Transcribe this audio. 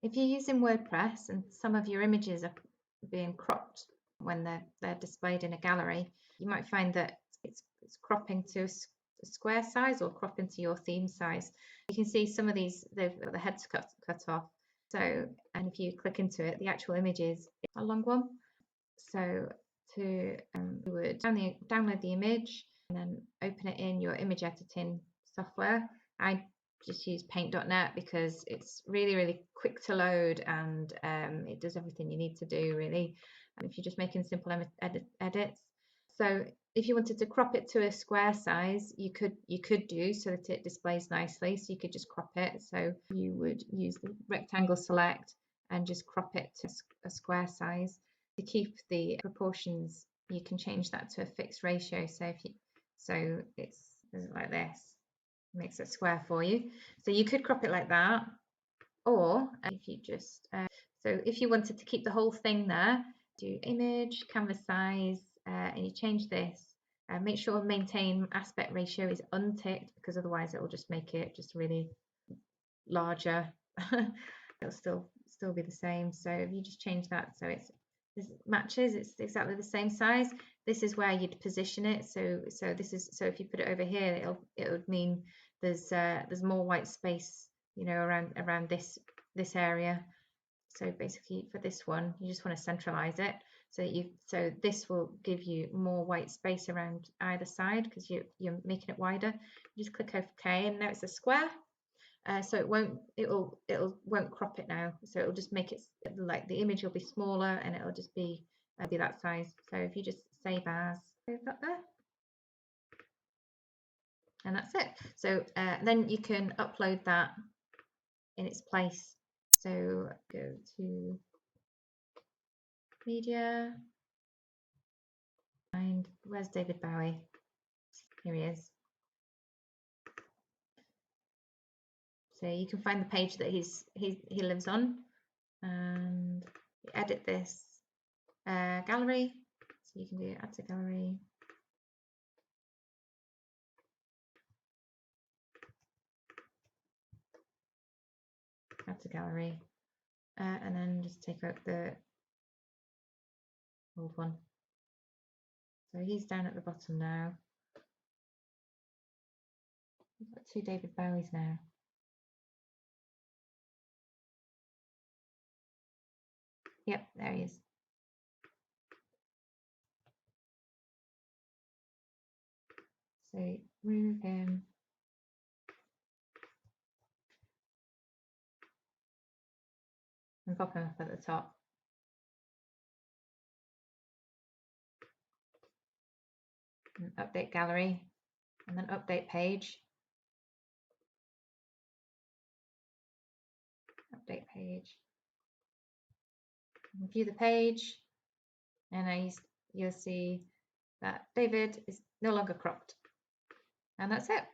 If you're using WordPress and some of your images are being cropped when they're displayed in a gallery, you might find that it's cropping to a square size or cropping to your theme size. You can see some of these, they've got the heads cut off. So, and if you click into it, the actual image is a long one. So you would download the image and then open it in your image editing software. I just use paint.net because it's really quick to load, and it does everything you need to do really. And if you're just making simple edits. So if you wanted to crop it to a square size, you could do so that it displays nicely. So you could just crop it. So you would use the rectangle select and just crop it to a square size. To keep the proportions, you can change that to a fixed ratio. So it's like this, makes it square for you. So you could crop it like that, or if you just so if you wanted to keep the whole thing there, do image, canvas size, and you change this. Make sure maintain aspect ratio is unticked, because otherwise it will just make it just really larger. It'll still be the same. So if you just change that so this matches, it's exactly the same size. This is where you'd position it. So if you put it over here, it would mean there's more white space, you know, around this area. So basically for this one, you just want to centralize it so this will give you more white space around either side, because you're making it wider. You just click OK, and now it's a square. So it won't crop it now. So it'll just make it like the image will be smaller, and it'll just be that size. So if you just save as, save that there, and that's it. So then you can upload that in its place. So go to media, and where's David Bowie? Here he is. So you can find the page that he lives on, and edit this gallery. So you can do add to gallery. Add to gallery, and then just take out the old one. So he's down at the bottom now. We've got 2 David Bowies now. Yep, there he is. So remove him. And pop him up at the top. And update gallery, and then update page. Update page. And view the page, and you'll see that David is no longer cropped. And that's it.